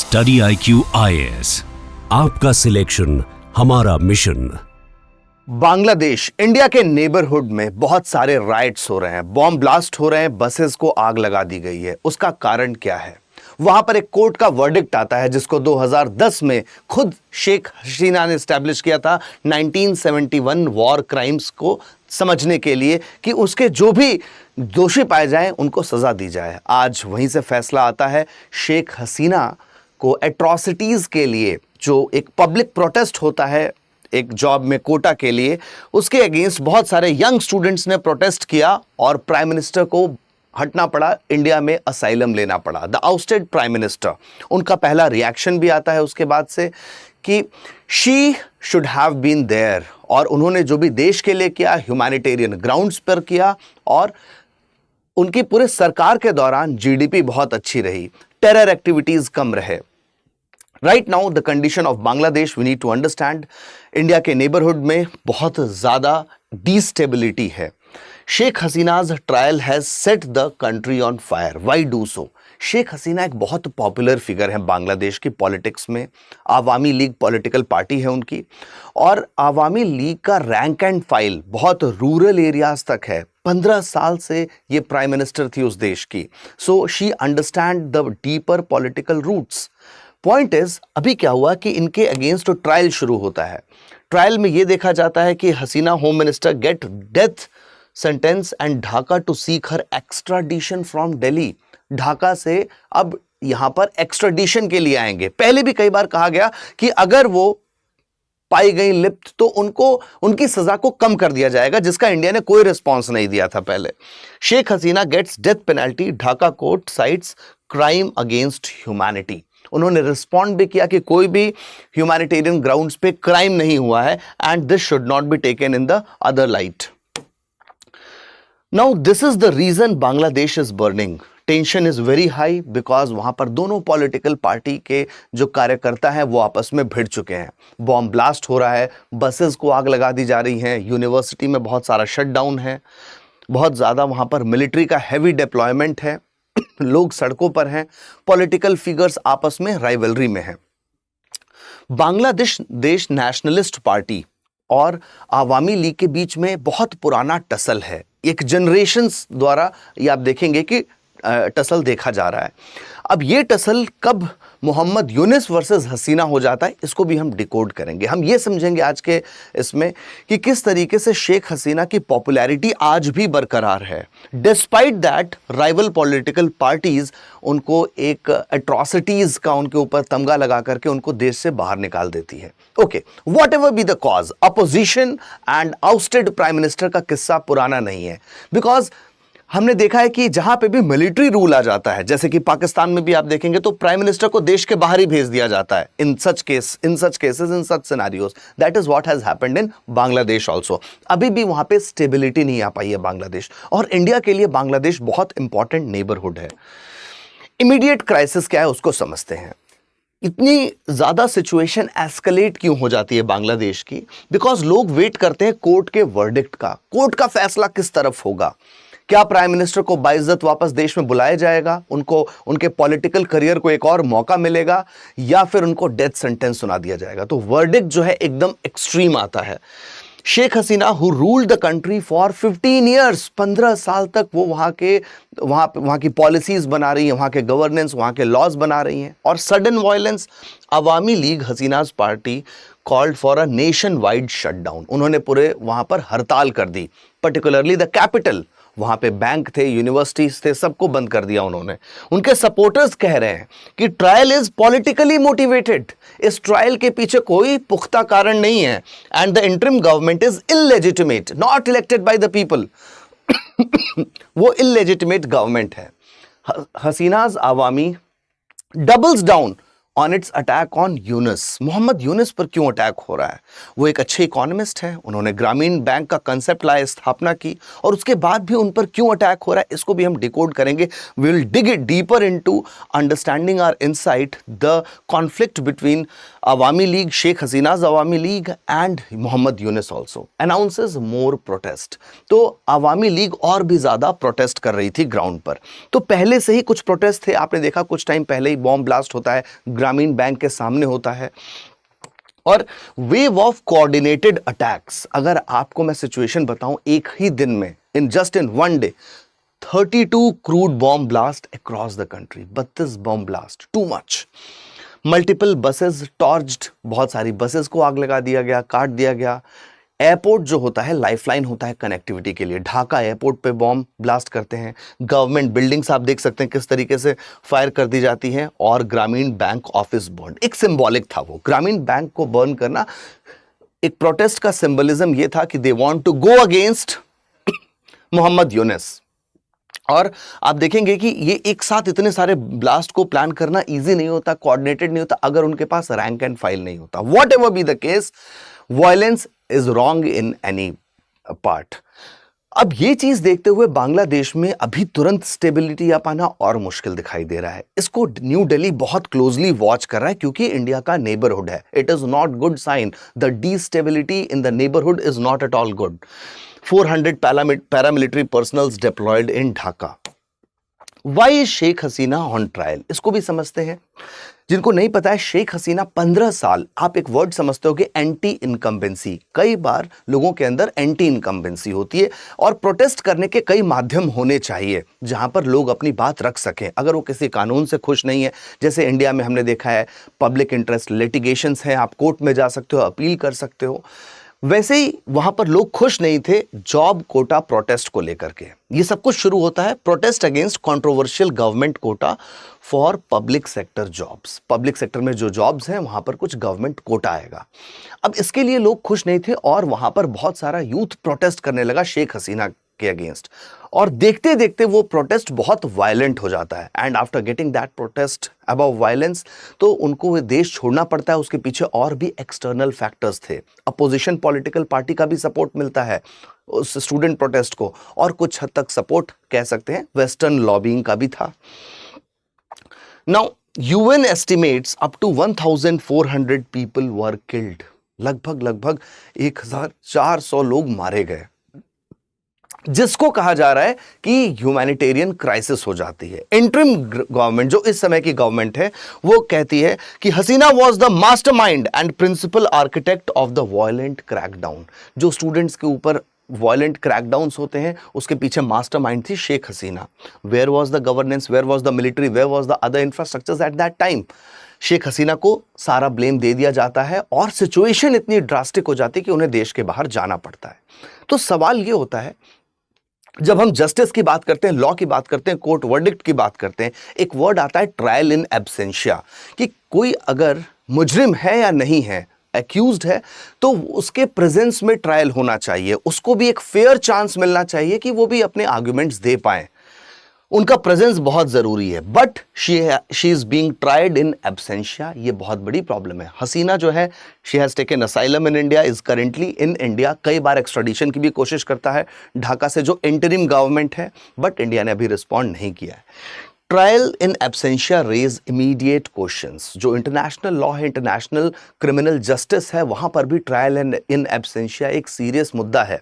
Study IQ IAS, आपका selection हमारा mission. Bangladesh India के नेबरहुड में बहुत सारे राइट्स हो रहे हैं, बॉम्ब ब्लास्ट हो रहे हैं, बसेस को आग लगा दी गई है। उसका कारण क्या है? वहां पर एक कोर्ट का वर्डिक्ट आता है जिसको 2010 में खुद शेख हसीना ने एस्टैब्लिश किया था 1971 वॉर क्राइम्स को समझने के लिए कि उसके जो भी दोषी पाए जाएं उनको सजा दी जाए। आज वहीं से फैसला आता है शेख हसीना को एट्रॉसिटीज के लिए जो एक पब्लिक प्रोटेस्ट होता है एक जॉब में कोटा के लिए, उसके अगेंस्ट बहुत सारे यंग स्टूडेंट्स ने प्रोटेस्ट किया और प्राइम मिनिस्टर को हटना पड़ा, इंडिया में असाइलम लेना पड़ा। द आउस्टेड प्राइम मिनिस्टर, उनका पहला रिएक्शन भी आता है उसके बाद से कि she should have been there, और उन्होंने जो भी देश के लिए किया ह्यूमैनिटेरियन ग्राउंड्स पर किया, और उनकी पूरे सरकार के दौरान जीडीपी बहुत अच्छी रही, टेरर एक्टिविटीज कम रहे। Right now the condition of Bangladesh we need to understand, India के नेबरहुड में बहुत ज़्यादा डिस्टेबिलिटी है। Sheikh Hasina's trial has set the country on fire. Why do so? Sheikh Hasina एक बहुत पॉपुलर फिगर है बांग्लादेश की पॉलिटिक्स में। आवामी लीग पॉलिटिकल पार्टी है उनकी, और आवामी लीग का रैंक एंड फाइल बहुत रूरल एरियाज तक है। 15 साल से ये प्राइम मिनिस्टर थी उस देश की। So she understand the deeper political roots. Point is, अभी क्या हुआ कि इनके अगेंस्ट ट्रायल शुरू होता है। ट्रायल में यह देखा जाता है कि Hasina home minister get death sentence and Dhaka to seek her extradition from Delhi. Dhaka से अब यहां पर एक्स्ट्राडिशन के लिए आएंगे। पहले भी कई बार कहा गया कि अगर वो पाई गई लिप्त तो उनको उनकी सजा को कम कर दिया जाएगा, जिसका इंडिया ने कोई रिस्पॉन्स नहीं दिया था पहले। Sheikh Hasina gets death penalty, Dhaka court cites crime against humanity. उन्होंने रिस्पॉन्ड भी किया कि कोई भी ह्यूमैनिटेरियन ग्राउंड्स पे क्राइम नहीं हुआ है and this should not be taken in the other light. Now this is the reason Bangladesh is burning. Tension is very high because वहां पर दोनों पॉलिटिकल पार्टी के जो कार्यकर्ता हैं वो आपस में भिड़ चुके हैं। बॉम्ब ब्लास्ट हो रहा है, बसेस को आग लगा दी जा रही हैं, यूनिवर्सिटी में बहुत सारा शटडाउन है, बहुत ज़्यादा वहां पर मिलिट्री का हैवी डिप्लॉयमेंट है, लोग सड़कों पर हैं, पॉलिटिकल फिगर्स आपस में राइवलरी में हैं। बांग्लादेश नेशनलिस्ट पार्टी और आवामी लीग के बीच में बहुत पुराना टसल है। एक जनरेशन्स द्वारा ये आप देखेंगे कि टसल देखा जा रहा है। अब ये टसल कब मोहम्मद यूनिस वर्सेस हसीना हो जाता है, इसको भी हम डिकोड करेंगे। हम ये समझेंगे आज के इसमें कि किस तरीके से शेख हसीना की पॉपुलैरिटी आज भी बरकरार है, despite that rival political parties उनको एक एट्रॉसिटीज का उनके ऊपर तमगा लगा करके उनको देश से बाहर निकाल देती है। Okay, what ever be the cause, opposition and ousted prime minister का किस्सा पुराना नहीं है, बिकॉज हमने देखा है कि जहां पे भी मिलिट्री रूल आ जाता है, जैसे कि पाकिस्तान में भी आप देखेंगे तो प्राइम मिनिस्टर को देश के बाहर ही भेज दिया जाता है in such cases, in such scenarios. That is what has happened in Bangladesh also. अभी भी वहां पे स्टेबिलिटी नहीं आ पाई है बांग्लादेश, और इंडिया के लिए बांग्लादेश बहुत इंपॉर्टेंट नेबरहुड है। इमीडिएट क्राइसिस क्या है उसको समझते हैं। इतनी ज्यादा सिचुएशन एस्केलेट क्यों हो जाती है बांग्लादेश की? बिकॉज लोग वेट करते हैं कोर्ट के वर्डिक्ट का। कोर्ट का फैसला किस तरफ होगा? क्या प्राइम मिनिस्टर को बाइज्जत वापस देश में बुलाया जाएगा, उनको उनके पॉलिटिकल करियर को एक और मौका मिलेगा, या फिर उनको डेथ सेंटेंस सुना दिया जाएगा? तो वर्डिक्ट जो है एकदम एक्सट्रीम आता है। Sheikh Hasina who ruled the country for 15 years, 15 साल तक वो वहां की पॉलिसीज बना रही हैं, वहां के गवर्नेंस, वहां के लॉज बना रही हैं, और sudden violence. Awami League Hasina's party called for a nationwide shutdown. उन्होंने पूरे वहां पर हड़ताल कर दी, पर्टिकुलरली द कैपिटल। वहां पे बैंक थे, यूनिवर्सिटीज थे, सबको बंद कर दिया उन्होंने। उनके सपोर्टर्स कह रहे हैं कि ट्रायल इज पॉलिटिकली मोटिवेटेड, इस ट्रायल के पीछे कोई पुख्ता कारण नहीं है, and the interim government is illegitimate, not elected by the people. वो इलेजिटिमेट गवर्नमेंट है। Hasina's Awami doubles down on its attack on Yunus. Mohammad Yunus पर क्यों अटैक हो रहा है? वो एक अच्छे इकोनॉमिस्ट हैं, उन्होंने ग्रामीण बैंक का कंसेप्ट लाया, स्थापना की, और उसके बाद भी उन पर क्यों अटैक हो रहा है इसको भी हम डिकोड करेंगे। We will dig it deeper into understanding our insight the conflict between Awami League, Sheikh Hasina's Awami League and Mohammad Yunus also announces more protest. तो अवामी लीग और भी ज़्यादा प्रोटेस्ट कर रही थी ग्राउंड पर। तो पहले से ही कुछ प्रोटेस्ट थे, आपने देखा कुछ टाइम पहले ही बॉम्ब ब्लास्ट होता है ग्रामीण बैंक के सामने होता है। और वेव ऑफ कोऑर्डिनेटेड अटैक्स, अगर आपको मैं सिचुएशन बताऊं, एक ही दिन में in one day 32 crude bomb blast across the country, 32 bomb blast, too much. Multiple buses torched, बहुत सारी बसेस को आग लगा दिया गया, काट दिया गया। एयरपोर्ट जो होता है लाइफलाइन होता है कनेक्टिविटी के लिए, ढाका एयरपोर्ट पे बॉम्ब ब्लास्ट करते हैं। गवर्नमेंट बिल्डिंग्स आप देख सकते हैं किस तरीके से फायर कर दी जाती हैं। और ग्रामीण बैंक ऑफिस बर्न, एक सिंबॉलिक था वो, ग्रामीण बैंक को बर्न करना एक प्रोटेस्ट का सिंबलिज्म ये था कि they want to go against Muhammad Yunus. और आप देखेंगे कि ये एक साथ इतने सारे ब्लास्ट को प्लान करना इजी नहीं होता, कोऑर्डिनेटेड नहीं होता, अगर उनके पास रैंक एंड फाइल नहीं होता। What ever be the case, violence is wrong in any part. अब ये चीज देखते हुए बांग्लादेश में अभी तुरंत स्टेबिलिटी आ पाना और मुश्किल दिखाई दे रहा है। इसको न्यू दिल्ली बहुत क्लोजली वॉच कर रहा है क्योंकि इंडिया का नेबरहुड है। It is not good sign, the destability in the neighbourhood is not at all good. 400 paramilitary personnel deployed in Dhaka. Why is Sheikh Hasina on trial? इसको भी समझते हैं। जिनको नहीं पता है, शेख हसीना 15 साल, आप एक वर्ड समझते हो कि एंटी इनकम्बेंसी, कई बार लोगों के अंदर एंटी इनकम्बेंसी होती है और प्रोटेस्ट करने के कई माध्यम होने चाहिए जहां पर लोग अपनी बात रख सकें। अगर वो किसी कानून से खुश नहीं है, जैसे इंडिया में हमने देखा है पब्लिक इंटरेस्ट लिटिगेशंस हैं, आप कोर्ट में जा सकते हो, अपील कर सकते हो, वैसे ही वहां पर लोग खुश नहीं थे जॉब कोटा प्रोटेस्ट को लेकर के। ये सब कुछ शुरू होता है protest against controversial government Kota for public sector jobs. Public sector में जो जॉब्स हैं वहां पर कुछ गवर्नमेंट कोटा आएगा। अब इसके लिए लोग खुश नहीं थे और वहां पर बहुत सारा यूथ प्रोटेस्ट करने लगा शेख हसीना के अगेंस्ट। और देखते देखते वो प्रोटेस्ट बहुत वायलेंट हो जाता है। And after getting that protest about violence, तो उनको वो देश छोड़ना पड़ता है। उसके पीछे और भी एक्सटर्नल फैक्टर्स थे। अपोजिशन पॉलिटिकल पार्टी का भी सपोर्ट मिलता है उस स्टूडेंट प्रोटेस्ट को, और कुछ हद तक सपोर्ट कह सकते हैं वेस्टर्न लॉबिंग का भी था। Now UN estimates up to 1400 people were killed. लगभग 1400 लोग मारे गए, जिसको कहा जा रहा है कि ह्यूमैनिटेरियन क्राइसिस हो जाती है। इंटरिम गवर्नमेंट, जो इस समय की गवर्नमेंट है, वो कहती है कि Hasina was the mastermind and principal architect of the violent crackdown. जो स्टूडेंट्स के ऊपर वायलेंट क्रैकडाउन्स होते हैं, उसके पीछे मास्टरमाइंड थी Sheikh Hasina. Where was the governance, where was the military, where was the other infrastructures at that time? Sheikh Hasina को सारा ब्लेम दे दिया जाता है और सिचुएशन इतनी ड्रास्टिक हो जाती है कि उन्हें देश के बाहर जाना पड़ता है। तो सवाल ये होता है, जब हम जस्टिस की बात करते हैं, लॉ की बात करते हैं, कोर्ट वर्डिक्ट की बात करते हैं, एक वर्ड आता है ट्रायल इन एब्सेंशिया, कि कोई अगर मुजरिम है या नहीं है, एक्यूज्ड है, तो उसके प्रेजेंस में ट्रायल होना चाहिए। उसको भी एक फेयर चांस मिलना चाहिए कि वो भी अपने आर्ग्यूमेंट्स दे पाए। उनका प्रेजेंस बहुत जरूरी है। But she is being tried in absentia. ये बहुत बड़ी प्रॉब्लम है। हसीना जो है, she has taken asylum in India, is currently in India. कई बार एक्स्ट्राडिशन की भी कोशिश करता है ढाका से, जो इंटरिम गवर्नमेंट है, बट इंडिया ने अभी रिस्पॉन्ड नहीं किया है। Trial in absentia raise immediate questions. जो इंटरनेशनल लॉ है, इंटरनेशनल क्रिमिनल जस्टिस है, वहां पर भी ट्रायल इन एब्सेंशिया एक सीरियस मुद्दा है।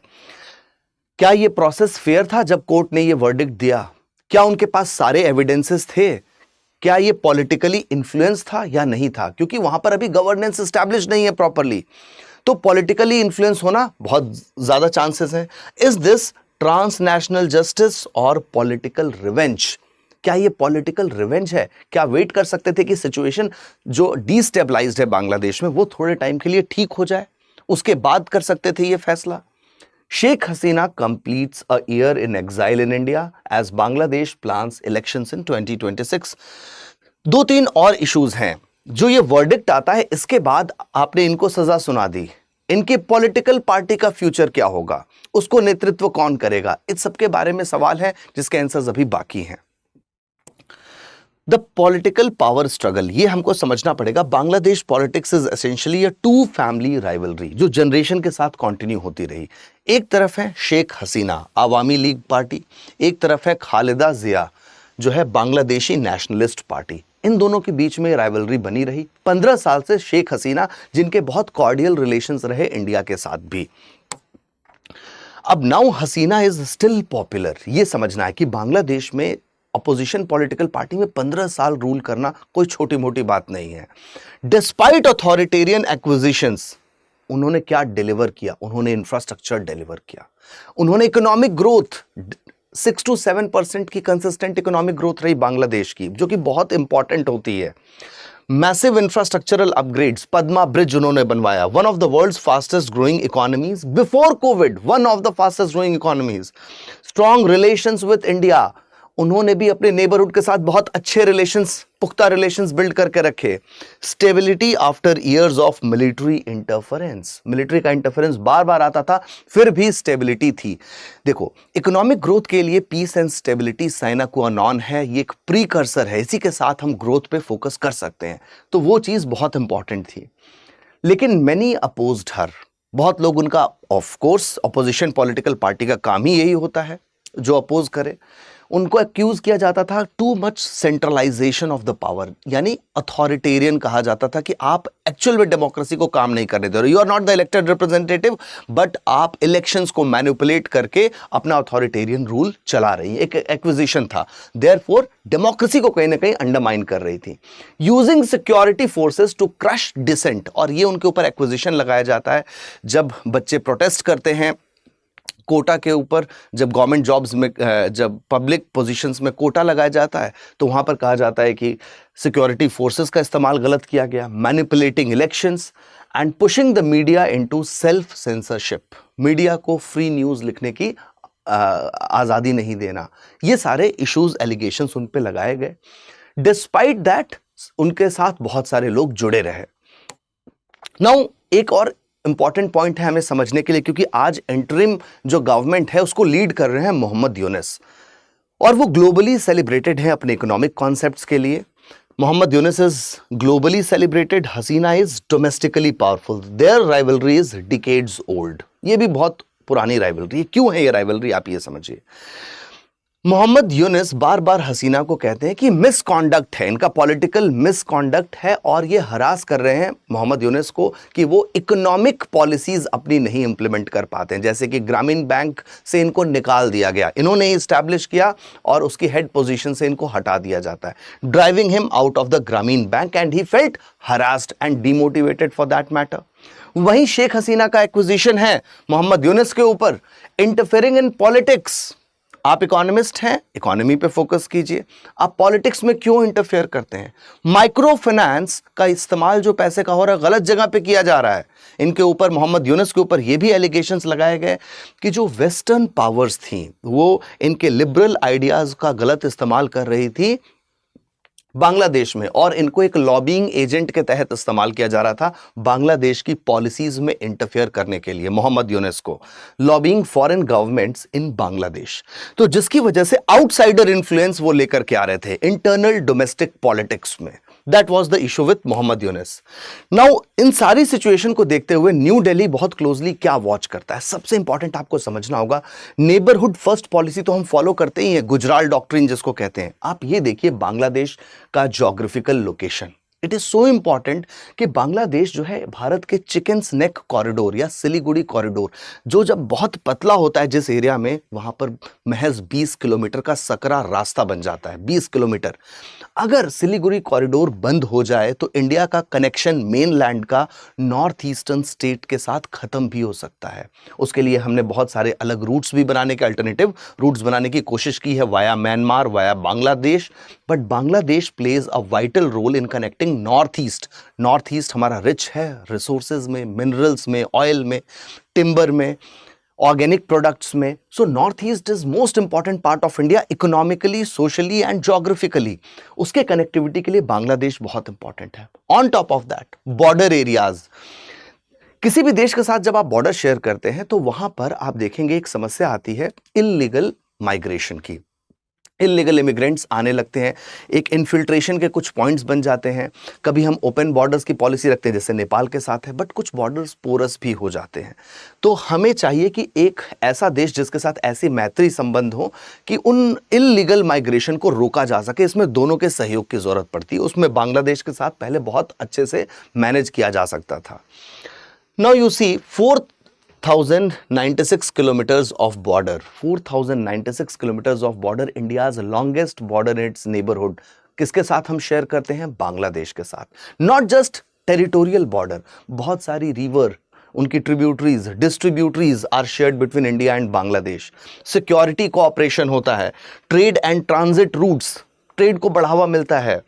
क्या ये प्रोसेस फेयर था जब कोर्ट ने ये वर्डिक्ट दिया? क्या उनके पास सारे एविडेंसेस थे? क्या ये पॉलिटिकली इन्फ्लुएंस था या नहीं था? क्योंकि वहां पर अभी गवर्नेंस एस्टैब्लिश नहीं है प्रॉपरली, तो पॉलिटिकली इन्फ्लुएंस होना बहुत ज्यादा चांसेस हैं। इज दिस ट्रांसनेशनल जस्टिस और पॉलिटिकल रिवेंज? क्या ये पॉलिटिकल रिवेंज है? क्या वेट कर सकते थे कि सिचुएशन जो डिस्टेबलाइज्ड है बांग्लादेश में, वो थोड़े टाइम के लिए ठीक हो जाए, उसके बाद कर सकते थे ये फैसला? Sheikh Hasina completes a year in exile in India as Bangladesh plans elections in 2026. 2-3 और इश्यूज हैं। जो ये वर्डिक्ट आता है, इसके बाद आपने इनको सजा सुना दी, इनके पॉलिटिकल पार्टी का फ्यूचर क्या होगा, उसको नेतृत्व कौन करेगा, इस सब के बारे में सवाल है जिसके आंसर्स अभी बाकी हैं। द पॉलिटिकल पावर स्ट्रगल, ये हमको समझना पड़ेगा। Bangladesh politics is essentially a two family rivalry, जो जनरेशन के साथ कंटिन्यू होती रही। एक तरफ है शेख हसीना, आवामी लीग पार्टी, एक तरफ है खालिदा जिया, जो है बांग्लादेशी नेशनलिस्ट पार्टी। इन दोनों के बीच में राइवलरी बनी रही 15 साल से। शेख हसीना, जिनके बहुत कॉर्डियल रिलेशंस रहे इंडिया के साथ भी। अब now Hasina is still popular. ये समझना है कि बांग्लादेश में अपोजिशन पॉलिटिकल पार्टी में 15 साल रूल करना कोई छोटी मोटी बात नहीं है। डिस्पाइट अथॉरिटेरियन एक्विजिशंस, उन्होंने क्या डिलीवर किया? उन्होंने इंफ्रास्ट्रक्चर डिलीवर किया, उन्होंने इकोनॉमिक ग्रोथ 6 to 7% की कंसिस्टेंट इकोनॉमिक ग्रोथ रही बांग्लादेश की, जो कि बहुत इंपॉर्टेंट होती है। Massive infrastructural upgrades, Padma bridge उन्होंने बनवाया, one of the world's fastest growing economies before Covid, one of the fastest growing economies. Strong relations with India, उन्होंने भी अपने नेबरहुड के साथ बहुत अच्छे रिलेशंस, पुख्ता रिलेशंस बिल्ड करके रखे। Stability after years of military interference, military का इंटरफेरेंस बार बार आता था, फिर भी स्टेबिलिटी थी। देखो, इकोनॉमिक ग्रोथ के लिए पीस एंड स्टेबिलिटी साइना क्वा नॉन है, ये एक प्रीकर्सर है, इसी के साथ हम ग्रोथ पे फोकस कर सकते हैं। तो वो चीज बहुत इंपॉर्टेंट थी। लेकिन मैनी अपोज्ड हर, बहुत लोग उनका, of course opposition political party का काम ही यही होता है जो अपोज करे। उनको एक्यूज किया जाता था too much centralisation of the power, यानी अथॉरिटेरियन कहा जाता था कि आप एक्चुअल में डेमोक्रेसी को काम नहीं करने दे रहे, you are not the elected representative, but आप इलेक्शंस को मैनिपुलेट करके अपना अथॉरिटेरियन रूल चला रही है। एक एक्विजिशन था, देयरफॉर डेमोक्रेसी को कहीं ना कहीं अंडरमाइन कर रही थी। Using security forces to crush dissent, और ये उनके ऊपर एक्विजिशन लगाया जाता है जब बच्चे प्रोटेस्ट करते हैं कोटा के ऊपर, जब गवर्नमेंट जॉब्स में, जब पब्लिक पोजीशंस में कोटा लगाया जाता है, तो वहाँ पर कहा जाता है कि सिक्योरिटी फोर्सेस का इस्तेमाल गलत किया गया। Manipulating elections and pushing the media into self censorship, media को फ्री न्यूज़ लिखने की आज़ादी नहीं देना, ये सारे इश्यूज, एलिगेशंस उन पे लगाए गए। डिस्पाइट दैट उनके साथ बहुत सारे लोग जुड़े रहे। नाउ एक और इंपॉर्टेंट पॉइंट है हमें समझने के लिए, क्योंकि आज इंटरिम जो गवर्नमेंट है उसको लीड कर रहे हैं मोहम्मद यूनुस, और वो ग्लोबली सेलिब्रेटेड हैं अपने इकोनॉमिक कॉन्सेप्ट्स के लिए। Muhammad Yunus is globally celebrated, Hasina is domestically powerful, their rivalry is decades old. ये भी बहुत पुरानी राइवलरी है। क्यों है ये राइवलरी, आप ये समझिए। मोहम्मद यूनुस बार बार हसीना को कहते हैं कि मिसकॉन्डक्ट है, इनका पॉलिटिकल मिसकॉन्डक्ट है, और ये हरास कर रहे हैं मोहम्मद यूनुस को कि वो इकोनॉमिक पॉलिसीज अपनी नहीं इंप्लीमेंट कर पाते हैं। जैसे कि ग्रामीण बैंक से इनको निकाल दिया गया, इन्होंने इस्टेब्लिश किया और उसकी हेड पोजीशन से इनको हटा दिया जाता है, driving him out of the Grameen Bank, and he felt harassed and demotivated for that matter. वहीं शेख हसीना का एक्विजिशन है मोहम्मद यूनुस के ऊपर, इंटरफेयरिंग इन पॉलिटिक्स। आप इकोनॉमिस्ट हैं, इकोनॉमी पे फोकस कीजिए, आप पॉलिटिक्स में क्यों इंटरफेयर करते हैं? माइक्रो फाइनेंस का इस्तेमाल जो पैसे का हो रहा है गलत जगह पे किया जा रहा है। इनके ऊपर, मोहम्मद यूनुस के ऊपर ये भी एलिगेशंस लगाए गए कि जो वेस्टर्न पावर्स थी वो इनके लिबरल आइडियाज का गलत इस्तेमाल कर रही थी बांग्लादेश में, और इनको एक लॉबिंग एजेंट के तहत इस्तेमाल किया जा रहा था बांग्लादेश की पॉलिसीज में इंटरफेयर करने के लिए। मोहम्मद यूनुस को लॉबिंग फॉरेन गवर्नमेंट्स इन बांग्लादेश, तो जिसकी वजह से आउटसाइडर इन्फ्लुएंस वो लेकर के आ रहे थे इंटरनल डोमेस्टिक पॉलिटिक्स में। That was the issue with Muhammad Yunus. Now इन सारी सिचुएशन को देखते हुए न्यू दिल्ली बहुत क्लोजली क्या वॉच करता है, सबसे इंपॉर्टेंट आपको समझना होगा। नेबरहुड फर्स्ट पॉलिसी तो हम फॉलो करते ही हैं, गुजराल डॉक्ट्रिन जिसको कहते हैं। आप ये देखिए बांग्लादेश का geographical location, it is so important कि बांग्लादेश जो है भारत के चिकन्स नेक कॉरिडोर या सिलीगुड़ी कॉरिडोर, जो जब बहुत पतला होता है जिस एरिया में, वहां पर महज 20 किलोमीटर का सकरा रास्ता बन जाता है, 20 किलोमीटर। अगर सिलीगुड़ी कॉरिडोर बंद हो जाए तो इंडिया का कनेक्शन मेनलैंड का नॉर्थ ईस्टर्न स्टेट के साथ खत्म भी हो सकता है। उसके लिए हमने बहुत सारे अलग रूट्स भी बनाने के, अल्टरनेटिव रूट्स बनाने की कोशिश की है, via Myanmar, via Bangladesh, but Bangladesh plays a vital role in connecting north east. North east हमारा रिच है रिसोर्सेज में, मिनरल्स में, ऑयल में, टिम्बर में, ऑर्गेनिक प्रोडक्ट्स में। So north east is most important part of India economically, socially and geographically. उसके connectivity के लिए बांग्लादेश बहुत इंपॉर्टेंट है। On top of that border areas, किसी भी देश के साथ जब आप बॉर्डर शेयर करते हैं तो वहां पर आप देखेंगे एक समस्या आती है इल्लीगल माइग्रेशन की। इल्लीगल इमिग्रेंट्स आने लगते हैं, एक इन्फिल्ट्रेशन के कुछ पॉइंट्स बन जाते हैं। कभी हम ओपन बॉर्डर्स की पॉलिसी रखते हैं जैसे नेपाल के साथ है, बट कुछ बॉर्डर्स पोरस भी हो जाते हैं। तो हमें चाहिए कि एक ऐसा देश जिसके साथ ऐसे मैत्री संबंध हो कि उन इल्लीगल माइग्रेशन को रोका जा सके। इसमें दोनों के सहयोग की जरूरत पड़ती है। उसमें बांग्लादेश के साथ पहले बहुत अच्छे से मैनेज किया जा सकता था। Now you see, fourth 4,096 kilometers of border. 4,096 kilometers of border, India's longest border in its neighborhood. किसके साथ हम शेयर करते हैं? बांग्लादेश के साथ. Not just territorial border, बहुत सारी रिवर, उनकी tributaries, distributaries are shared between India and Bangladesh. Security cooperation होता है, trade and transit routes, trade को बढ़ावा मिलता है.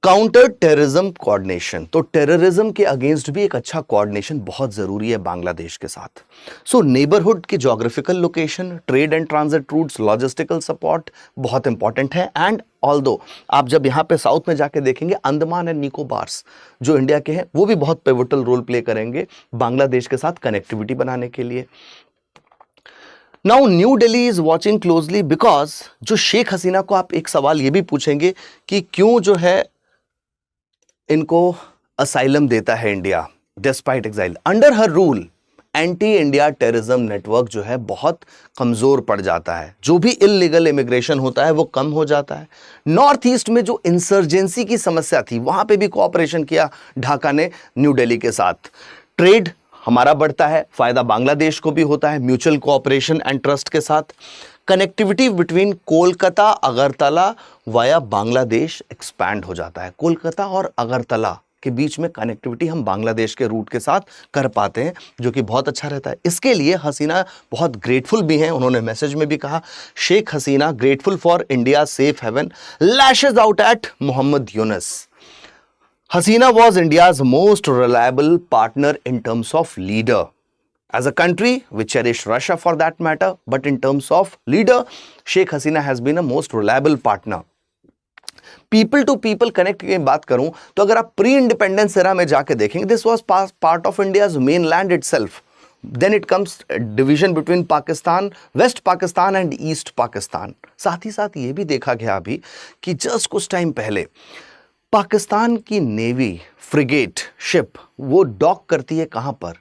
काउंटर टेररिज्म कोऑर्डिनेशन, तो टेररिज्म के अगेंस्ट भी एक अच्छा कोऑर्डिनेशन बहुत जरूरी है बांग्लादेश के साथ. सो नेबरहुड की geographical location, trade and transit routes, logistical support बहुत इंपॉर्टेंट है. एंड ऑल्दो आप जब यहाँ पे साउथ में जाके देखेंगे, अंडमान एंड निकोबार्स जो इंडिया के हैं वो भी बहुत पिवटल रोल प्ले करेंगे बांग्लादेश के साथ कनेक्टिविटी बनाने के लिए. Now new Delhi is watching closely because जो शेख हसीना को आप एक सवाल ये भी पूछेंगे कि क्यों जो है इनको असाइलम देता है India despite exile. Under her rule anti India terrorism network जो है बहुत कमजोर पड़ जाता है. जो भी इलीगल इमिग्रेशन होता है वो कम हो जाता है. नॉर्थ ईस्ट में जो इंसर्जेंसी की समस्या थी वहां पे भी कोऑपरेशन किया ढाका ने न्यू दिल्ली के साथ. ट्रेड हमारा बढ़ता है, फायदा बांग्लादेश को भी होता है म्यूचुअल कोऑपरेशन एंड ट्रस्ट के साथ. Connectivity between Kolkata Agartala via Bangladesh expand हो जाता है. कोलकाता और अगरतला के बीच में कनेक्टिविटी हम बांग्लादेश के रूट के साथ कर पाते हैं, जो कि बहुत अच्छा रहता है. इसके लिए हसीना बहुत ग्रेटफुल भी हैं. उन्होंने मैसेज में भी कहा, Sheikh Hasina grateful for India safe haven, lashes out at Mohammad Yunus. Hasina was India's most reliable partner in terms of leader. As a country, we cherish Russia for that matter, but in terms of leader, Sheikh Hasina has been a most reliable partner. People to people connect की बात करूं तो अगर आप pre independence era में जाके देखेंगे, this was part of India's mainland itself. Then it comes division between Pakistan, west Pakistan and east Pakistan. साथ ही साथ ये भी देखा गया अभी कि जस्ट कुछ टाइम पहले पाकिस्तान की नेवी फ्रिगेट शिप वो डॉक करती है कहां पर?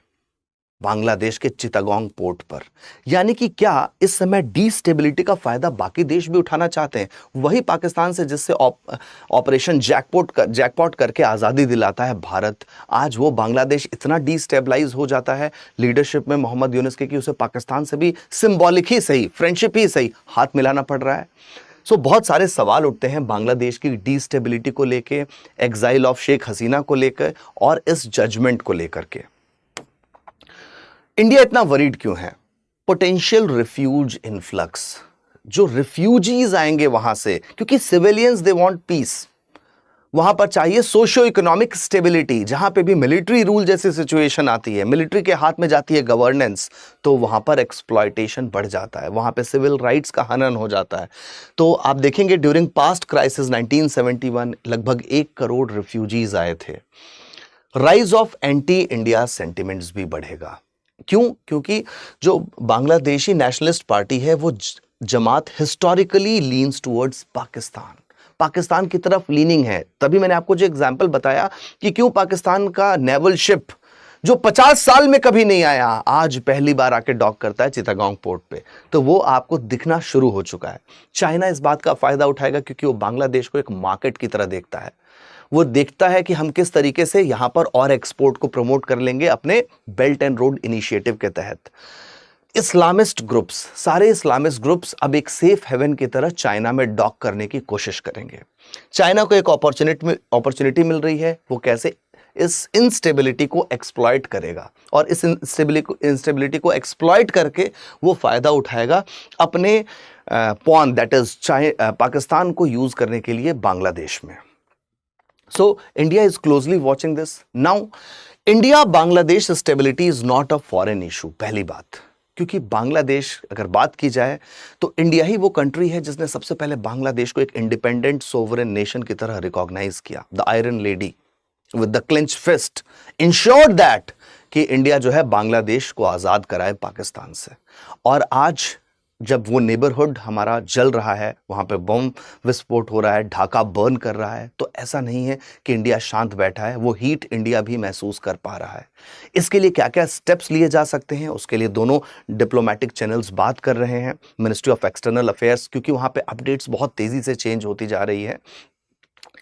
बांग्लादेश के चिटागोंग पोर्ट पर. यानी कि क्या इस समय डीस्टेबिलिटी का फायदा बाकी देश भी उठाना चाहते हैं? वही पाकिस्तान से जिससे ऑपरेशन जैकपॉट करके आज़ादी दिलाता है भारत, आज वो बांग्लादेश इतना डीस्टेबलाइज हो जाता है लीडरशिप में मोहम्मद यूनुस के कि उसे पाकिस्तान से भी सिंबॉलिक ही सही, फ्रेंडशिप ही सही, हाथ मिलाना पड़ रहा है. सो बहुत सारे सवाल उठते हैं बांग्लादेश की डीस्टेबिलिटी को लेके, एग्जाइल ऑफ शेख हसीना को लेकर और इस जजमेंट को लेकर के. इंडिया इतना वरीड क्यों है? पोटेंशियल रिफ्यूज इनफ्लक्स, जो रिफ्यूजीज आएंगे वहां से, क्योंकि सिविलियंस दे वांट पीस, वहां पर चाहिए सोशियो इकोनॉमिक स्टेबिलिटी. जहां पे भी मिलिट्री रूल जैसी सिचुएशन आती है, मिलिट्री के हाथ में जाती है गवर्नेंस, तो वहां पर एक्सप्लॉयटेशन बढ़ जाता है, वहां पे सिविल राइट्स का हनन हो जाता है. तो आप देखेंगे ड्यूरिंग पास्ट क्राइसिस 1971 लगभग 1 करोड़ रिफ्यूजीज आए थे. Rise of anti India sentiments भी बढ़ेगा. क्यों? क्योंकि जो बांग्लादेशी नेशनलिस्ट पार्टी है वो जमात हिस्टोरिकली लीन्स टुवर्ड्स पाकिस्तान की तरफ लीनिंग है. तभी मैंने आपको जो एग्जांपल बताया कि क्यों पाकिस्तान का नेवल शिप जो 50 साल में कभी नहीं आया, आज पहली बार आके डॉक करता है चिटागोंग पोर्ट पे, तो वो आपको दिखना शुरू हो चुका है. चाइना इस बात का फायदा उठाएगा क्योंकि वो बांग्लादेश को एक मार्केट की तरह देखता है. वो देखता है कि हम किस तरीके से यहां पर और एक्सपोर्ट को प्रमोट कर लेंगे अपने बेल्ट एंड रोड इनिशिएटिव के तहत. इस्लामिस्ट ग्रुप्स, सारे इस्लामिस्ट ग्रुप्स अब एक सेफ हेवन की तरह चाइना में डॉक करने की कोशिश करेंगे. चाइना को एक अपॉर्चुनिटी मिल रही है, वो कैसे इस इंस्टेबिलिटी को एक्सप्लॉइट करेगा, और इस इंस्टेबिलिटी को एक्सप्लॉइट करके वो फायदा उठाएगा अपने पॉन दैट इज पाकिस्तान को यूज करने के लिए बांग्लादेश में. So India is closely watching this. Now, India-Bangladesh stability is not a foreign issue. पहली बात, क्योंकि बांग्लादेश अगर बात की जाए तो इंडिया ही वो कंट्री है जिसने सबसे पहले बांग्लादेश को एक इंडिपेंडेंट सोवरेन नेशन की तरह रिकॉग्नाइज किया. The iron lady with the clench fist ensured that कि इंडिया जो है बांग्लादेश को आज़ाद कराए पाकिस्तान से. और आज जब वो नेबरहुड हमारा जल रहा है, वहाँ पे बम विस्फोट हो रहा है, ढाका बर्न कर रहा है, तो ऐसा नहीं है कि इंडिया शांत बैठा है. वो हीट इंडिया भी महसूस कर पा रहा है. इसके लिए क्या क्या स्टेप्स लिए जा सकते हैं, उसके लिए दोनों डिप्लोमेटिक चैनल्स बात कर रहे हैं. मिनिस्ट्री ऑफ एक्सटर्नल अफेयर्स, क्योंकि वहाँ पे अपडेट्स बहुत तेज़ी से चेंज होती जा रही है.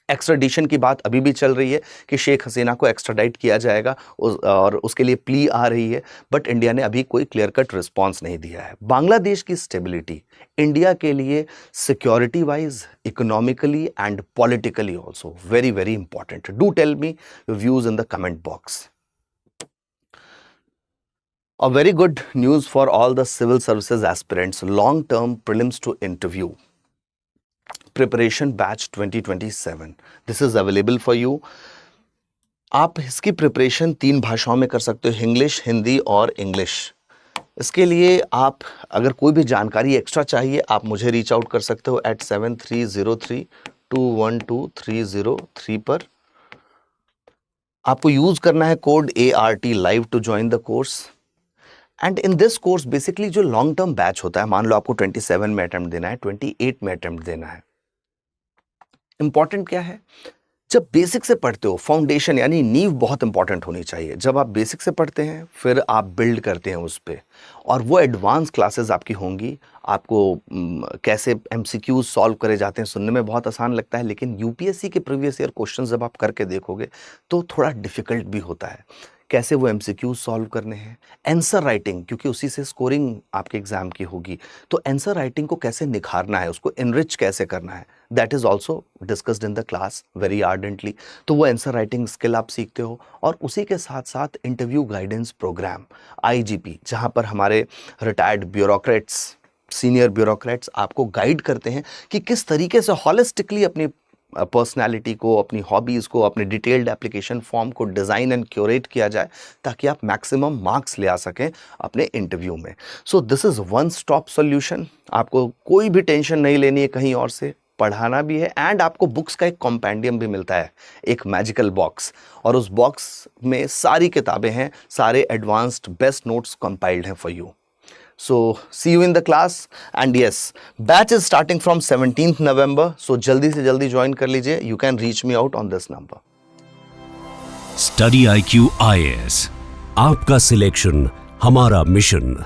एक्स्ट्राडिशन की बात अभी भी चल रही है कि शेख हसीना को एक्स्ट्राडाइट किया जाएगा और उसके लिए प्ली आ रही है, बट इंडिया ने अभी कोई क्लियर कट रिस्पॉन्स नहीं दिया है। बांग्लादेश की स्टेबिलिटी इंडिया के लिए security wise, economically and politically also very very important. Do tell me your views in the comment box. A very good news for all the civil services aspirants, long-term prelims to interview. Preparation batch 2027. This is available for you. आप इसकी preparation 3 भाषाओं में कर सकते हो, English, Hindi और English. इसके लिए आप अगर कोई भी जानकारी एक्स्ट्रा चाहिए आप मुझे रीच आउट कर सकते हो at 7303212303 पर। आपको यूज करना है code ART live to join the course. And in this course basically जो लॉन्ग टर्म बैच होता है, मान लो आपको 27 में अटेम्प्ट देना है, 28 में अटेम्प्ट देना है, इंपॉर्टेंट क्या है? जब बेसिक से पढ़ते हो, फाउंडेशन यानी नींव बहुत इंपॉर्टेंट होनी चाहिए। जब आप बेसिक से पढ़ते हैं फिर आप बिल्ड करते हैं उस पर, और वो एडवांस क्लासेस आपकी होंगी। आपको कैसे MCQs सॉल्व करे जाते हैं सुनने में बहुत आसान लगता है, लेकिन UPSC के प्रीवियस ईयर क्वेश्चन जब आप करके देखोगे तो थोड़ा डिफिकल्ट भी होता है। कैसे वो MCQs सॉल्व करने हैं, आंसर राइटिंग, क्योंकि उसी से स्कोरिंग आपके एग्जाम की होगी, तो आंसर राइटिंग को कैसे निखारना है, उसको इनरिच कैसे करना है, that is also discussed in the class very ardently. तो वो आंसर राइटिंग स्किल आप सीखते हो, और उसी के साथ साथ इंटरव्यू गाइडेंस प्रोग्राम IGP, जहाँ पर हमारे रिटायर्ड ब्यूरोक्रेट्स, सीनियर ब्यूरोक्रेट्स आपको गाइड करते हैं कि किस तरीके से हॉलिस्टिकली अपनी पर्सनालिटी को, अपनी हॉबीज़ को, अपने डिटेल्ड एप्लीकेशन फॉर्म को डिज़ाइन एंड क्यूरेट किया जाए ताकि आप मैक्सिमम मार्क्स ले आ सकें अपने इंटरव्यू में। So this is one stop solution. आपको कोई भी टेंशन नहीं लेनी है कहीं और से, पढ़ाना भी है, एंड आपको बुक्स का एक कॉम्पेंडियम भी मिलता है, एक मैजिकल बॉक्स, और उस बॉक्स में सारी किताबें हैं, सारे एडवांस्ड बेस्ट नोट्स कंपाइल्ड हैं for you. So see you in the class, and yes, batch is starting from 17th November. So जल्दी से जल्दी ज्वाइन कर लीजिए। You can reach me out on this number. Study IQ IAS, आपका selection हमारा mission.